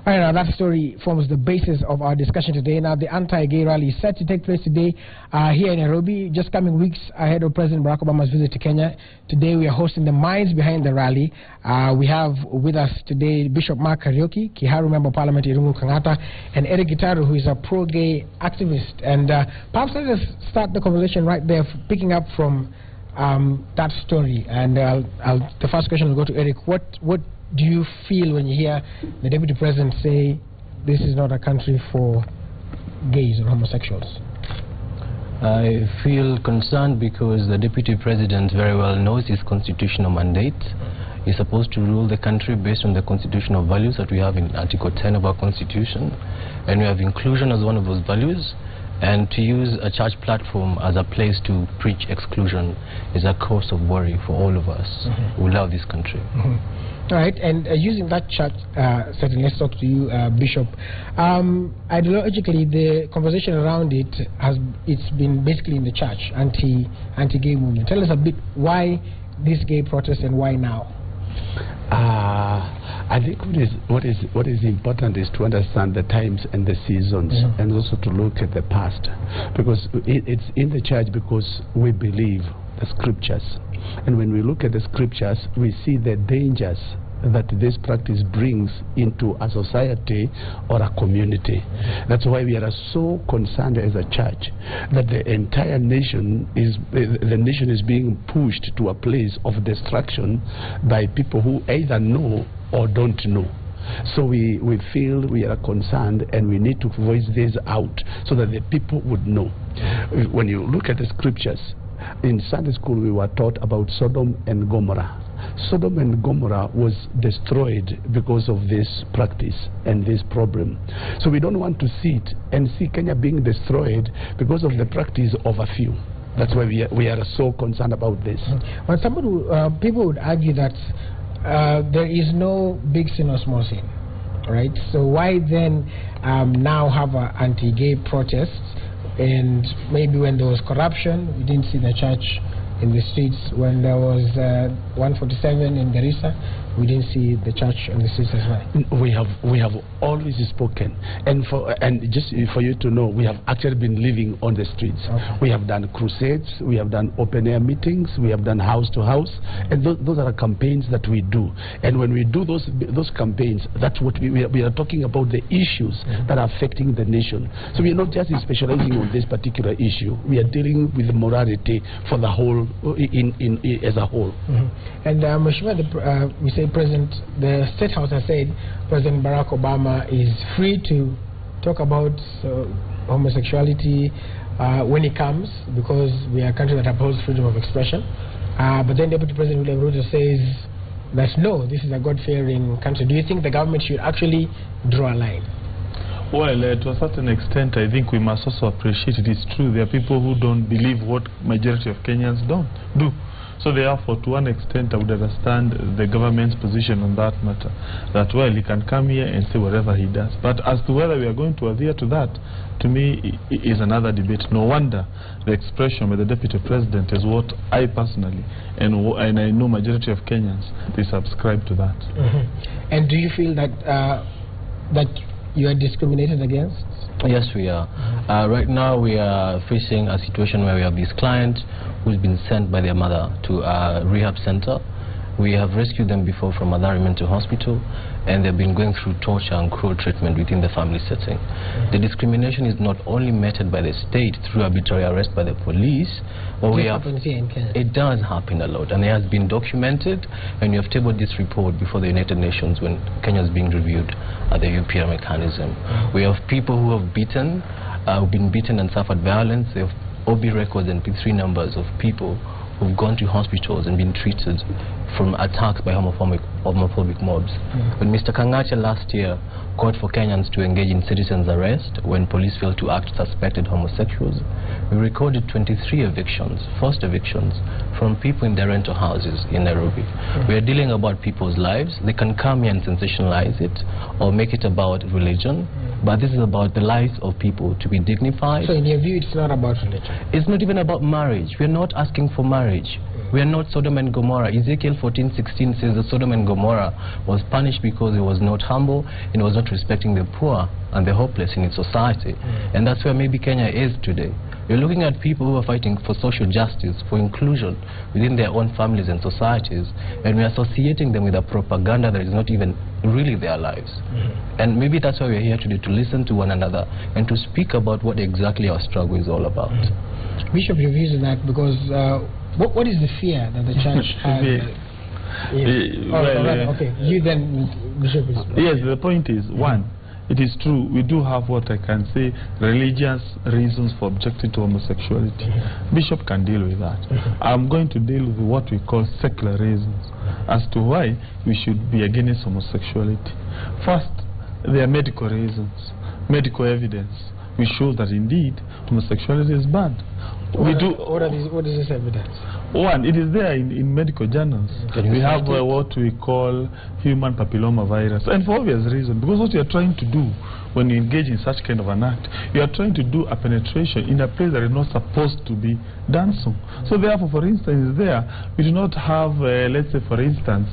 Right now, that story forms the basis of our discussion today. Now, the anti-gay rally is set to take place today here in Nairobi, just coming weeks ahead of President Barack Obama's visit to Kenya. Today, we are hosting the minds behind the rally. We have with us today Bishop Mark Kariuki, Kiharu Member of Parliament Irungu Kangata, and Eric Gitaru, who is a pro-gay activist. And perhaps let us start the conversation right there, picking up from that story. And the first question will go to Eric. What do you feel when you hear the Deputy President say this is not a country for gays or homosexuals? I feel concerned because the Deputy President very well knows his constitutional mandate. He's supposed to rule the country based on the constitutional values that we have in Article 10 of our Constitution, and we have inclusion as one of those values. And to use a church platform as a place to preach exclusion is a cause of worry for all of us who love this country. All right, and using that church setting, let's talk to you, Bishop. Ideologically, the conversation around it's been basically in the church, anti-gay movement. Tell us a bit why this gay protest and why now? I think what is important is to understand the times and the seasons, and also to look at the past, because it's in the church because we believe the scriptures, and when we look at the scriptures, we see the dangers that this practice brings into a society or a community. That's why we are so concerned as a church that the entire nation is being pushed to a place of destruction by people who either know or don't know. So we feel we are concerned, and we need to voice this out so that the people would know. When you look at the scriptures, in Sunday school we were taught about Sodom and Gomorrah. Sodom and Gomorrah was destroyed because of this practice and this problem. So we don't want to see it and see Kenya being destroyed because of the practice of a few. That's why we are so concerned about this. Well, people would argue that there is no big sin or small sin, right? So why then now have anti-gay protests? And maybe when there was corruption, we didn't see the church in the streets. When there was 147 in Garissa, we didn't see the church on the streets as well. We have always spoken, and just for you to know, we have actually been living on the streets. We have done crusades, we have done open air meetings, we have done house to house, and those are campaigns that we do. And when we do those campaigns, that's what we are talking about, the issues that are affecting the nation. So we are not just specializing on this particular issue. We are dealing with the morality for the whole, as a whole. And Mheshimiwa, we say the State House has said President Barack Obama is free to talk about homosexuality when he comes, because we are a country that upholds freedom of expression. But then Deputy President William Ruto says that no, this is a God-fearing country. Do you think the government should actually draw a line? Well, to a certain extent, I think we must also appreciate it is true. There are people who don't believe what majority of Kenyans do. So therefore, to one extent, I would understand the government's position on that matter. That, well, he can come here and say whatever he does. But as to whether we are going to adhere to that, to me, is another debate. No wonder the expression by the Deputy President is what I personally, and I know majority of Kenyans, they subscribe to that. And do you feel that that you are discriminated against? Yes, we are. Right now we are facing a situation where we have this client who's been sent by their mother to a rehab center. We have rescued them before from Mathare Mental Hospital, and they've been going through torture and cruel treatment within the family setting. The discrimination is not only meted by the state through arbitrary arrest by the police, but it does happen a lot, and it has been documented, and we have tabled this report before the United Nations when Kenya is being reviewed at the UPR mechanism. We have people who have been beaten and suffered violence. They have OB records and P3 numbers of people who've gone to hospitals and been treated from attacks by homophobic mobs. When Mr. Kangata last year called for Kenyans to engage in citizens' arrest when police failed to act suspected homosexuals, we recorded 23 evictions, forced evictions, from people in their rental houses in Nairobi. We are dealing about people's lives. They can come here and sensationalize it or make it about religion, but this is about the lives of people to be dignified. So in your view, it's not about religion? It's not even about marriage. We're not asking for marriage. We are not Sodom and Gomorrah. Ezekiel 14:16 says that Sodom and Gomorrah was punished because it was not humble and it was not respecting the poor and the hopeless in its society. And that's where maybe Kenya is today. You're looking at people who are fighting for social justice, for inclusion within their own families and societies, and we're associating them with a propaganda that is not even really their lives. And maybe that's why we're here today, to listen to one another and to speak about what exactly our struggle is all about. Bishop, your views on that, because what is the fear that the church has? Okay, you then, Bishop. Yes, the point is, one, it is true, we do have what I can say religious reasons for objecting to homosexuality. Bishop can deal with that. I'm going to deal with what we call secular reasons as to why we should be against homosexuality. First, there are medical reasons, medical evidence. We show that indeed homosexuality is bad. What is this evidence? One, it is there in medical journals. We have what we call human papilloma virus, and for obvious reason, because what you are trying to do when you engage in such kind of an act, you are trying to do a penetration in a place that is not supposed to be done so. So therefore, for instance, there we do not have, let's say for instance,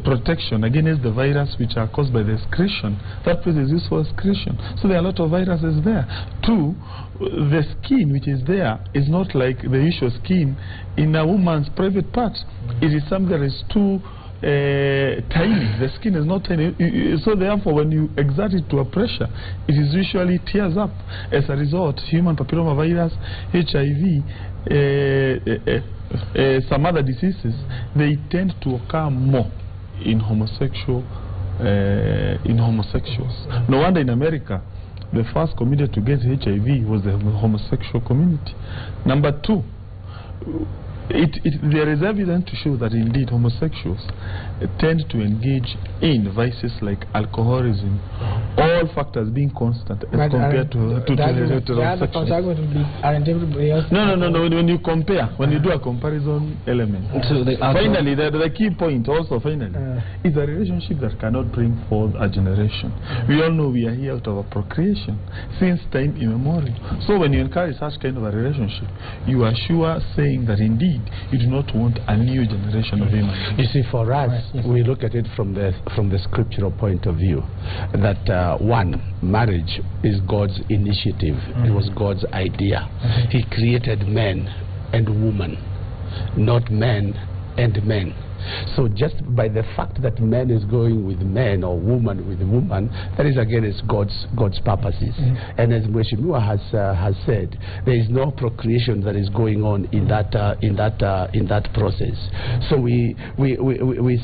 protection against the virus which are caused by the excretion. That place is used for excretion. So there are a lot of viruses there. Two, the skin which is there is not like the usual skin in a woman's private parts. It is something that is too tiny. The skin is not tiny, so therefore when you exert it to a pressure, it is usually tears up. As a result, human papilloma virus, HIV, some other diseases, they tend to occur more in homosexuals. No wonder in America the first community to get HIV was the homosexual community. Number two, there is evidence to show that indeed homosexuals tend to engage in vices like alcoholism, all factors being constant as compared to heterosexuals. No, when you compare, when you do a comparison element. So finally, the key point also is a relationship that cannot bring forth a generation. We all know we are here out of a procreation since time immemorial. So when you encourage such kind of a relationship, you are sure saying that indeed you do not want a new generation of human beings. You see, for us, we look at it from the scriptural point of view, that one, marriage is God's initiative. It was God's idea. He created man and woman, not men and men. So just by the fact that man is going with man or woman with woman, that is against God's purposes. And as Mheshimiwa has said, there is no procreation that is going on in that process. So we're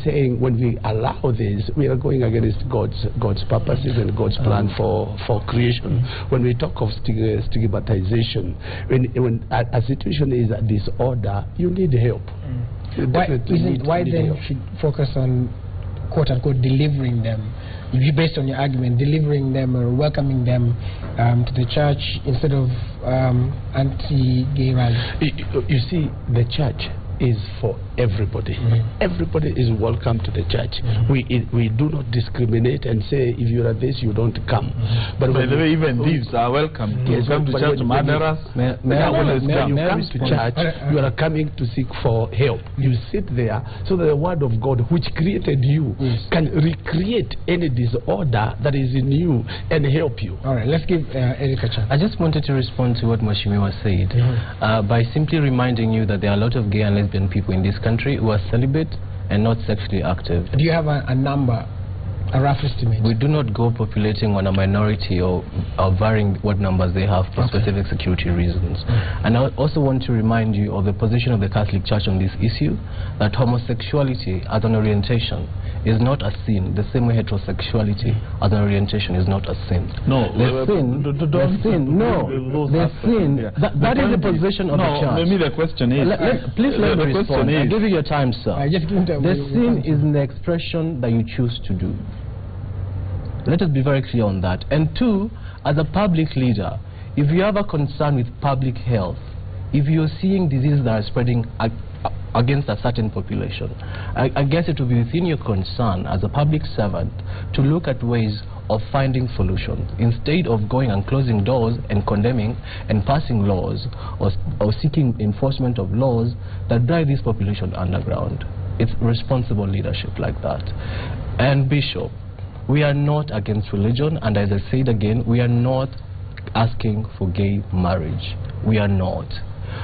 saying when we allow this, we are going against God's purposes and God's plan for creation. When we talk of stigmatization, when a situation is a disorder, you need help. Why then should focus on quote unquote delivering them, based on your argument, delivering them or welcoming them to the church instead of anti-gay rallies? You see, the church is for everybody. Everybody is welcome to the church. We do not discriminate and say if you are this you don't come. But by the way, even thieves are welcome. Yes, come to church, murderers. When you come to church, you are coming to seek for help. You sit there so that the word of God, which created you, can recreate any disorder that is in you and help you. All right, let's give Eric a chance. I just wanted to respond to what Mheshimiwa said by simply reminding you that there are a lot of gay and lesbian people in this country who are celibate and not sexually active. Do you have a number, a rough estimate? We do not go populating on a minority or varying what numbers they have for specific security reasons. And I also want to remind you of the position of the Catholic Church on this issue, that homosexuality as an orientation is not a sin, the same way heterosexuality as an orientation is not a sin. No, that is the position of the church. Maybe the question is... please let me respond. I'll give you your time, sir. The sin is in the expression that you choose to do. Let us be very clear on that. And two, as a public leader, if you have a concern with public health, if you're seeing diseases that are spreading against a certain population. I guess it will be within your concern as a public servant to look at ways of finding solutions instead of going and closing doors and condemning and passing laws or seeking enforcement of laws that drive this population underground. It's responsible leadership like that. And Bishop, we are not against religion, and as I said again, we are not asking for gay marriage. We are not.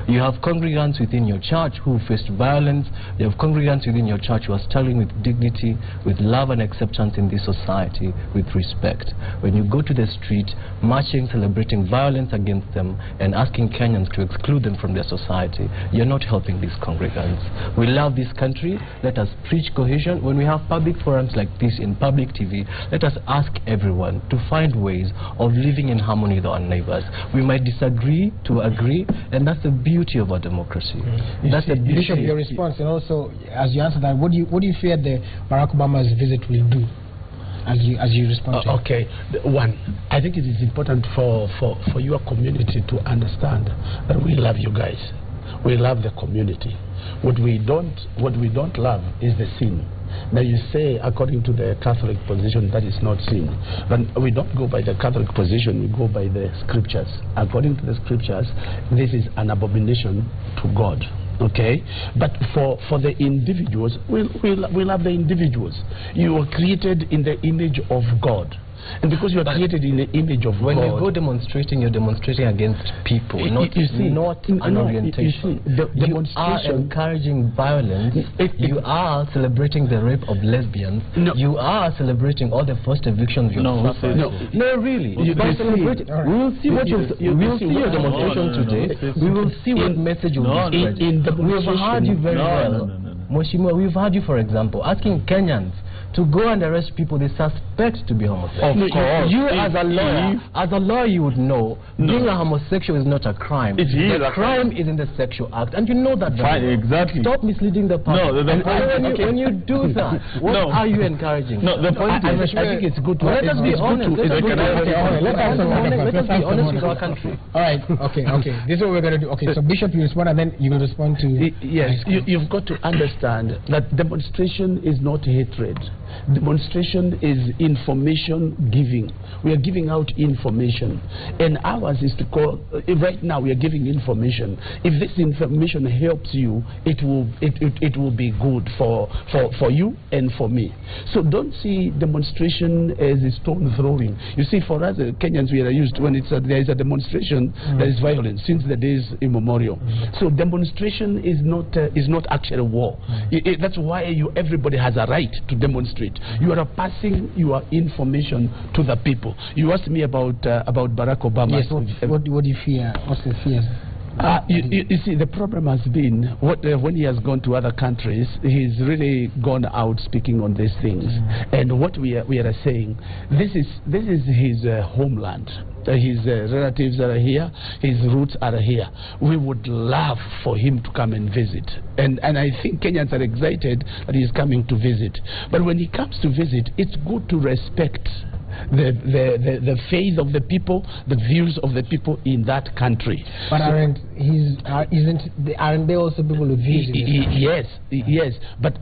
You have congregants within your church who faced violence. You have congregants within your church who are struggling with dignity, with love and acceptance in this society, with respect. When you go to the street, marching, celebrating violence against them, and asking Kenyans to exclude them from their society, you're not helping these congregants. We love this country. Let us preach cohesion. When we have public forums like this in public TV, let us ask everyone to find ways of living in harmony with our neighbors. We might disagree to agree, and that's the beauty of our democracy. That's the beauty. Bishop, your response, and also as you answer that, what do you fear the Barack Obama's visit will do? As you respond to okay, one, I think it is important for your community to understand that we love you guys. We love the community. What we don't love is the sin. Now you say, according to the Catholic position, that is not sin. But we don't go by the Catholic position, we go by the scriptures. According to the scriptures, this is an abomination to God. Okay? But for the individuals, we love the individuals. You are created in the image of God. And because you are created in the image of when God, you go demonstrating, you're demonstrating against people, not an orientation. You are encouraging violence. You are celebrating the rape of lesbians. You are celebrating all the forced evictions you've suffered. No, really. We will see what we will see your demonstration today. We will see what message you will be spreading. We've heard you very well. Mheshimiwa, we've heard you, for example, asking Kenyans to go and arrest people they suspect to be homosexual. Of course. You as a lawyer, you would know being a homosexual is not a crime. The crime is in the sexual act, and you know that very well. Exactly. Stop misleading the public. When you do that, what are you encouraging? No, the point is, I think it's good to... Let us be honest. Let us be honest with our country. All right, okay. This is what we're going to do. Okay, so Bishop, you respond, and then you will respond to... Yes, you've got to understand that demonstration is not hatred. Demonstration is information giving. We are giving out information, and ours is to call. Right now, we are giving information. If this information helps you, it will be good for you and for me. So don't see demonstration as a stone throwing. You see, for us Kenyans, we are used when there is a demonstration, there is violence since the days immemorial. So demonstration is not actually war. That's why everybody has a right to demonstrate. You are passing your information to the people. You asked me about Barack Obama. Yes, what do you fear? What's the fear? You see, the problem has been when he has gone to other countries, he's really gone out speaking on these things. And what we are saying, this is his homeland. His relatives are here, his roots are here. We would love for him to come and visit, and I think Kenyans are excited that he's coming to visit. But when he comes to visit, it's good to respect the faith of the people, the views of the people in that country. But aren't they also people with views? Yes. But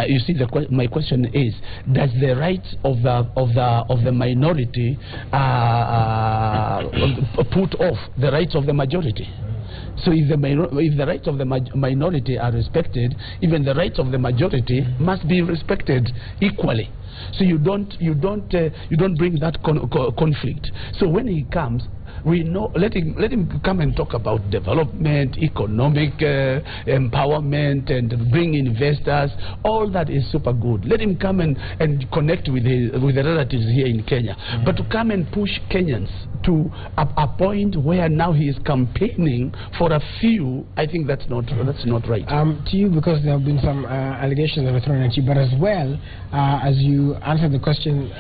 you see, my question is: does the rights of the minority put off the rights of the majority? So if the rights of the minority are respected, even the rights of the majority must be respected equally. So you don't bring that conflict. So when he comes, we know, let him come and talk about development, economic empowerment, and bring investors. All that is super good. Let him come and connect with the relatives here in Kenya. But to come and push Kenyans to a point where now he is campaigning for a few, I think that's not right. To you, because there have been some allegations that were thrown at you, but as well as you answer the question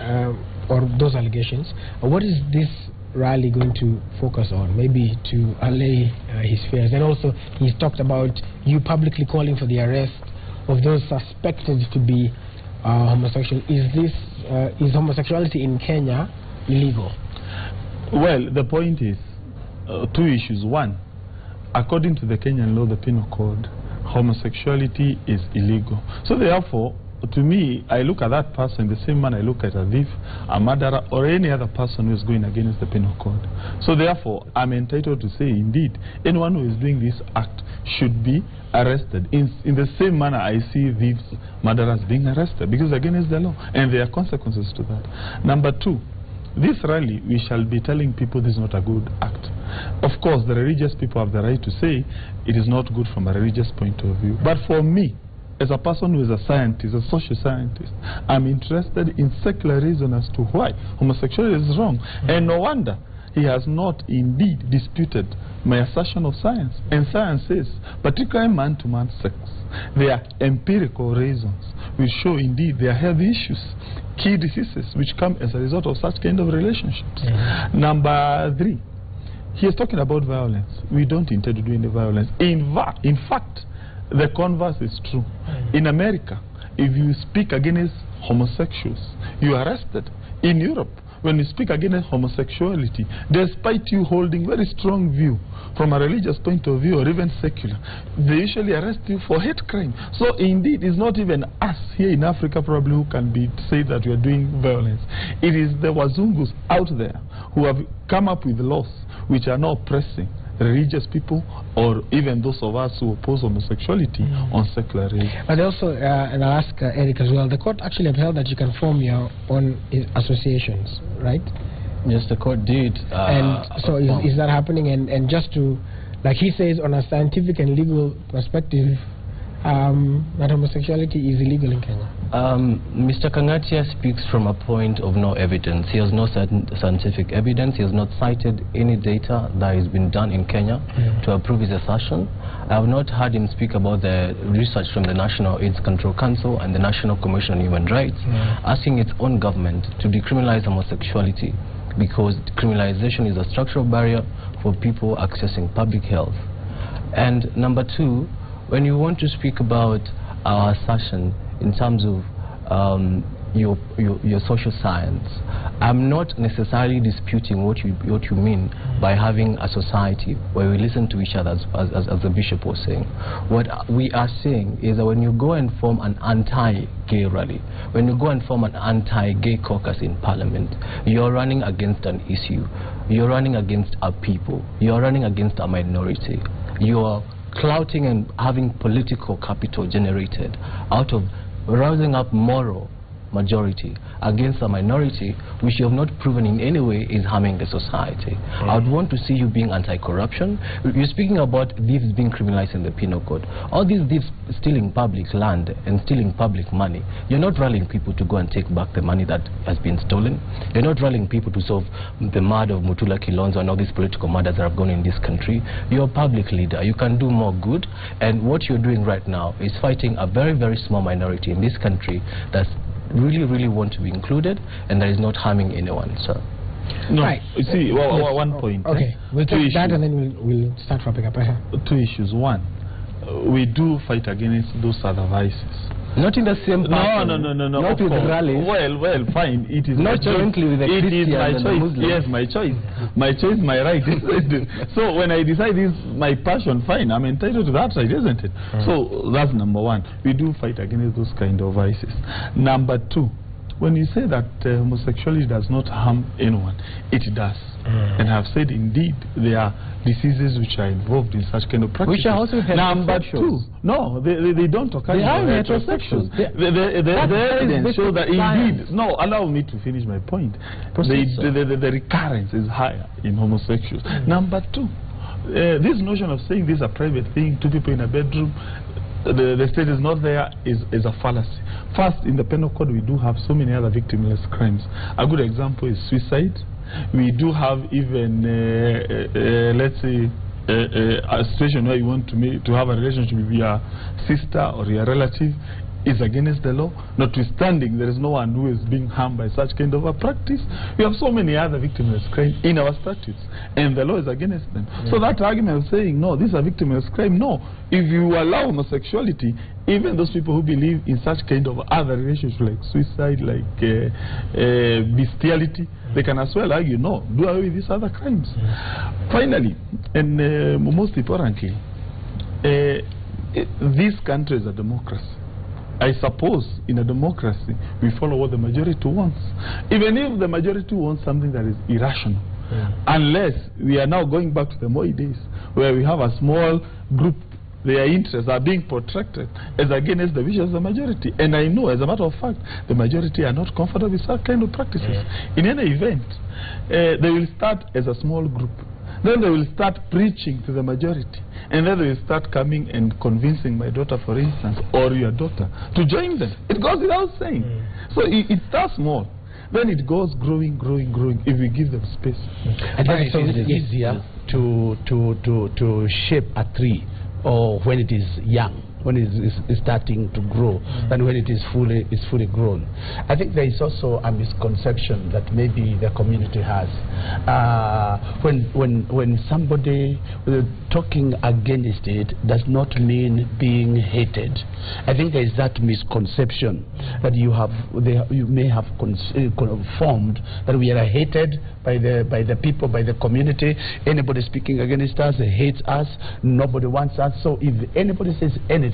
or those allegations, what is this rally going to focus on, maybe to allay his fears? And also, he's talked about you publicly calling for the arrest of those suspected to be homosexual. Is homosexuality in Kenya illegal? Well, the point is two issues. One, according to the Kenyan law, the Penal Code, homosexuality is illegal. So therefore, to me, I look at that person the same manner I look at a thief, a murderer, or any other person who is going against the penal code. So therefore, I'm entitled to say, indeed, anyone who is doing this act should be arrested. In the same manner I see thieves, murderers being arrested, because against the law, and there are consequences to that. Number two, this rally, we shall be telling people this is not a good act. Of course, the religious people have the right to say it is not good from a religious point of view. But for me, as a person who is a scientist, a social scientist, I'm interested in secular reason as to why homosexuality is wrong. And no wonder he has not indeed disputed my assertion of science. And science says, particularly man-to-man sex, there are empirical reasons which show indeed there are health issues, key diseases which come as a result of such kind of relationships. Number three, he is talking about violence. We don't intend to do any violence. In fact, the converse is true. In America, if you speak against homosexuals, you are arrested. In Europe, when you speak against homosexuality, despite you holding very strong view from a religious point of view or even secular, they usually arrest you for hate crime. So indeed, it's not even us here in Africa probably who can say that we are doing violence. It is the wazungus out there who have come up with laws which are now oppressing religious people or even those of us who oppose homosexuality on secular reasons. But also, and I'll ask Eric as well, the court actually upheld that you can form your own associations, right? Yes, the court did. And so is that happening? And just to, like he says, on a scientific and legal perspective, that homosexuality is illegal in Kenya. Mr. Kangatia speaks from a point of no evidence. He has no scientific evidence. He has not cited any data that has been done in Kenya to approve his assertion. I have not heard him speak about the research from the National AIDS Control Council and the National Commission on Human Rights asking its own government to decriminalize homosexuality, because criminalization is a structural barrier for people accessing public health. And number two, when you want to speak about our assertion in terms of your social science, I'm not necessarily disputing what you mean by having a society where we listen to each other, as the bishop was saying. What we are saying is that when you go and form an anti-gay rally, when you go and form an anti-gay caucus in parliament, you're running against an issue. You're running against a people. You're running against a minority. You're clouting and having political capital generated out of rousing up moral majority against a minority which you have not proven in any way is harming the society. I would want to see you being anti-corruption. You're speaking about thieves being criminalized in the penal code. All these thieves stealing public land and stealing public money, you're not rallying people to go and take back the money that has been stolen. You're not rallying people to solve the murder of Mutula Kilonzo and all these political murders that have gone in this country. You're a public leader. You can do more good, and what you're doing right now is fighting a very, very small minority in this country that's really want to be included, and that is not harming anyone, sir. No, right. You see, one point. Okay, we'll take that and then we'll start wrapping up. Two issues. One, we do fight against those other vices. Not in the same pattern. No. Not with rallies. Well, fine. It is not jointly with the Christians and the Muslims. Yes, my choice. My choice, my right. So when I decide this is my passion, fine. I'm entitled to that right, isn't it? So that's number one. We do fight against those kind of vices. Number two, when you say that homosexuality does not harm anyone, it does. And I've said indeed there are diseases which are involved in such kind of practice. Which are also Number two, no, they don't occur. They are heterosexuals. The evidence shows that indeed. No, allow me to finish my point. The recurrence is higher in homosexuals. Number two, this notion of saying this is a private thing, two people in a bedroom, the state is not there, is a fallacy. First, in the penal code we do have so many other victimless crimes. A good example is suicide. We do have even let's say a situation where you want to have a relationship with your sister or your relative is against the law. Notwithstanding, there is no one who is being harmed by such kind of a practice. We have so many other victimless crimes in our statutes, and the law is against them. So that argument of saying, no, this is a victimless crime, no. If you allow homosexuality, even those people who believe in such kind of other relationships like suicide, like bestiality, they can as well argue, no, do away with these other crimes. Finally, and most importantly, this country is a democracy. I suppose in a democracy we follow what the majority wants, even if the majority wants something that is irrational. Unless we are now going back to the Moi days, where we have a small group, their interests are being protected as against the wishes of the majority. And I know, as a matter of fact, the majority are not comfortable with such kind of practices. In any event, they will start as a small group. Then they will start preaching to the majority. And then they will start coming and convincing my daughter, for instance, or your daughter, to join them. It goes without saying. So it starts small. Then it goes growing if we give them space. And then it is easier to shape a tree, or when it is young, when it is starting to grow, than when it is fully grown. I think there is also a misconception that maybe the community has. When somebody talking against it does not mean being hated. I think there is that misconception that you may have formed, that we are hated by the people, by the community. Anybody speaking against us hates us. Nobody wants us. So if anybody says anything,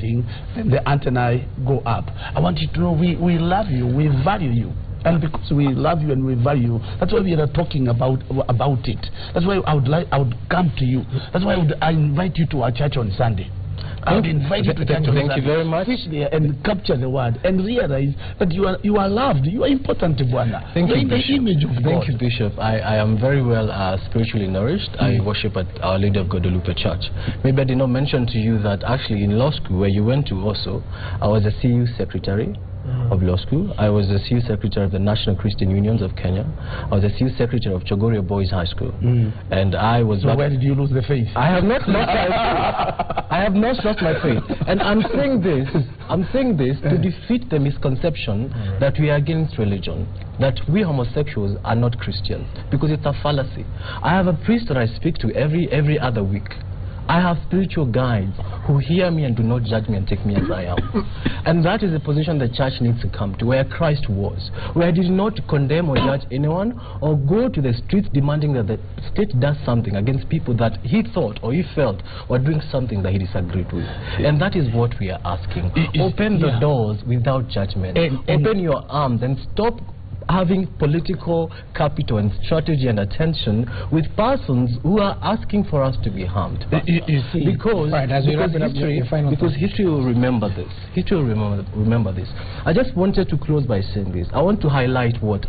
then the antennae go up. I want you to know we love you, we value you. And because we love you and we value you, that's why we are talking about it. That's why I would come to you. That's why I invite you to our church on Sunday. I would invite you to church on Sunday. Thank you very much. Fish there and capture the word and realize that you are loved. You are important, Bwana. Thank you, in the image of God. Thank you, Bishop. I am very well spiritually nourished. I worship at Our Lady of Guadalupe Church. Maybe I did not mention to you that actually in law school, where you went to also, I was a CU secretary of law school. I was the CU secretary of the National Christian Unions of Kenya. I was the CU secretary of Chogoria Boys High School. And I was... So where did you lose the faith? I have not lost my faith. I have not lost my faith. And I'm saying this to defeat the misconception that we are against religion, that we homosexuals are not Christians, because it's a fallacy. I have a priest that I speak to every other week. I have spiritual guides who hear me and do not judge me and take me as I am. And that is the position the church needs to come to, where Christ was, where he did not condemn or judge anyone or go to the streets demanding that the state does something against people that he thought or he felt were doing something that he disagreed with. And that is what we are asking. Open the doors without judgment. Open your arms and stop having political capital and strategy and attention with persons who are asking for us to be harmed. You see, because history will remember this. History will remember this. I just wanted to close by saying this. I want to highlight what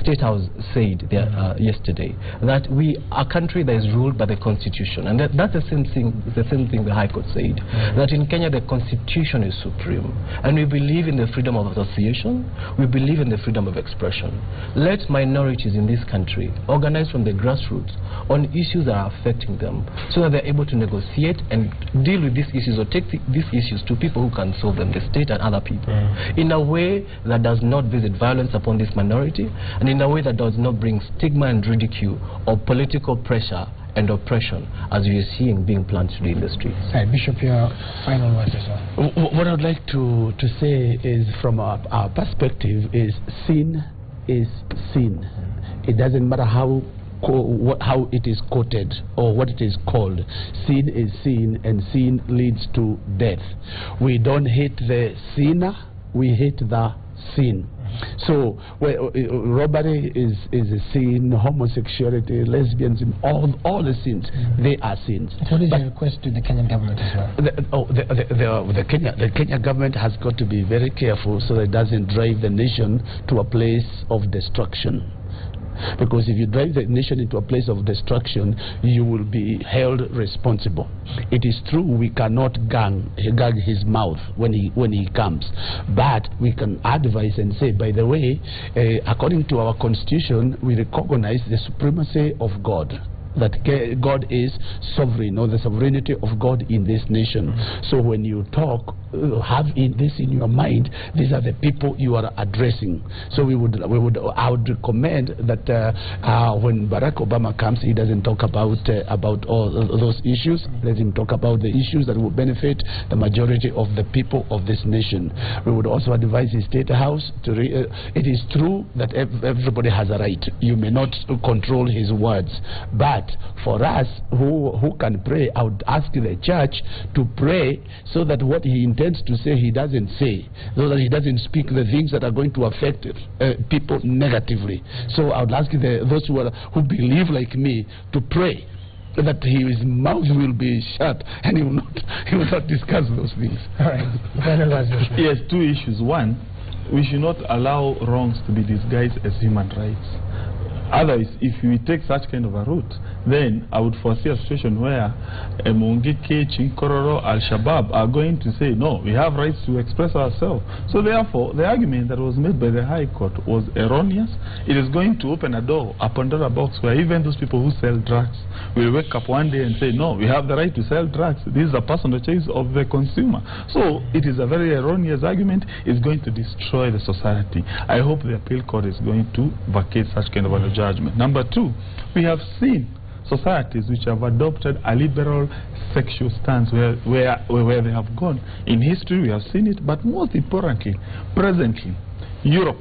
State House said there, yesterday, that we are a country that is ruled by the Constitution, and that's the same thing the High Court said, that in Kenya the Constitution is supreme, and we believe in the freedom of association, we believe in the freedom of expression. Let minorities in this country organize from the grassroots on issues that are affecting them, so that they're able to negotiate and deal with these issues, or take these issues to people who can solve them, the state and other people, in a way that does not visit violence upon this minority, and in a way that does not bring stigma and ridicule or political pressure and oppression, as we are seeing being planted in the streets. Right, Bishop, your final words as well. What I'd like to say is, from our perspective, is sin is sin. It doesn't matter how it is quoted or what it is called. Sin is sin, and sin leads to death. We don't hate the sinner, we hate the sin. So robbery is a sin, homosexuality, lesbianism, all the sins, they are sins. What is your request to the Kenyan government as well? The Kenya government has got to be very careful so that it doesn't drive the nation to a place of destruction. Because if you drive the nation into a place of destruction, you will be held responsible. It is true we cannot gag his mouth when he comes, but we can advise and say, by the way, according to our constitution, we recognize the supremacy of God, that God is sovereign, or the sovereignty of God in this nation. So when you talk, have this in your mind, these are the people you are addressing. So I would recommend that when Barack Obama comes, he doesn't talk about all those issues. Let him talk about the issues that will benefit the majority of the people of this nation. We would also advise the State House to it is true that everybody has a right. You may not control his words, but But for us who can pray, I would ask the church to pray so that what he intends to say, he doesn't say, so that he doesn't speak the things that are going to affect people negatively. So I would ask those who believe like me to pray that his mouth will be shut and he will not discuss those things. All right. Yes, two issues. One, we should not allow wrongs to be disguised as human rights. Otherwise, if we take such kind of a route, then I would foresee a situation where Mungiki, Chinkororo, Al-Shabaab are going to say, no, we have rights to express ourselves. So therefore, the argument that was made by the High Court was erroneous. It is going to open a door, a Pandora box, where even those people who sell drugs will wake up one day and say, no, we have the right to sell drugs. This is a personal choice of the consumer. So it is a very erroneous argument. It's going to destroy the society. I hope the appeal court is going to vacate such kind of a judgment. Number two, we have seen societies which have adopted a liberal sexual stance where they have gone. In history we have seen it, but most importantly, presently, Europe,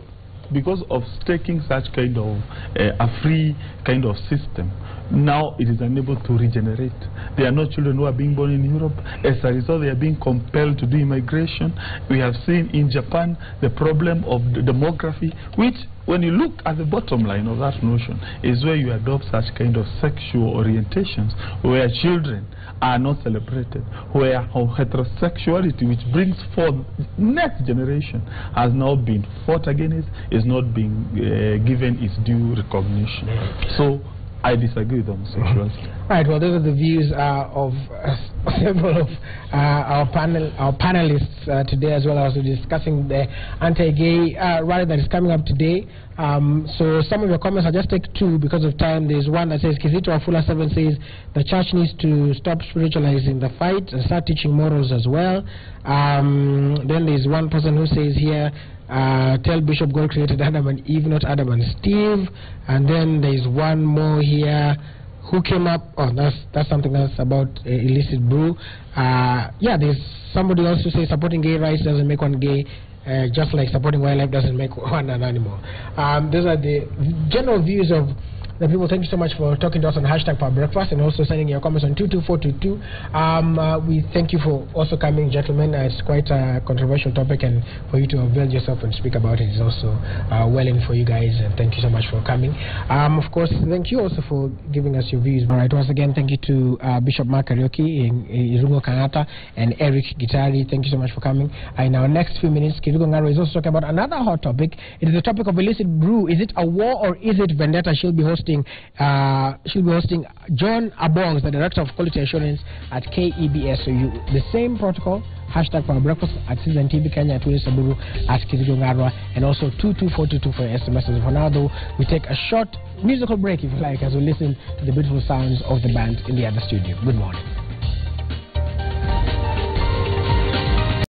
because of taking such kind of a free kind of system, now it is unable to regenerate. There are no children who are being born in Europe. As a result, they are being compelled to do immigration. We have seen in Japan the problem of the demography, which, when you look at the bottom line of that notion, is where you adopt such kind of sexual orientations, where children are not celebrated, where heterosexuality, which brings forth next generation, has now been fought against, is not being given its due recognition. So I disagree with homosexuality. Right. Well, those are the views of several of our panelists today, as well as discussing the anti-gay rally that is coming up today. So some of your comments, I'll just take two because of time. There's one that says, Kizito Afula 7 says the church needs to stop spiritualizing the fight and start teaching morals as well. Then there's one person who says here, tell Bishop God created Adam and Eve, not Adam and Steve. And then there's one more here who came up. Oh, that's something else about illicit brew. Yeah, there's somebody else who says supporting gay rights doesn't make one gay. Just like supporting wildlife doesn't make one an animal. Those are the general views of the people. Thank you so much for talking to us on #PowerBreakfast and also sending your comments on 22422. We thank you for also coming, gentlemen. It's quite a controversial topic, and for you to avail yourself and speak about it is also well in for you guys, and thank you so much for coming. Of course, thank you also for giving us your views. All right, once again, thank you to Bishop Mark Kariuki, Irungo Kanata, and Eric Gitari. Thank you so much for coming. In our next few minutes, Kirugo Ngaro is also talking about another hot topic. It is the topic of illicit brew. Is it a war or is it vendetta? She'll be hosting John Abongs, the Director of Quality Assurance at KEBS. So the same protocol, #PowerBreakfast at Citizen TV Kenya, at Willis Saburu, at Kizigo Ngarwa, and also 22422 for SMS. For now, though, we take a short musical break, if you like, as we listen to the beautiful sounds of the band in the other studio. Good morning.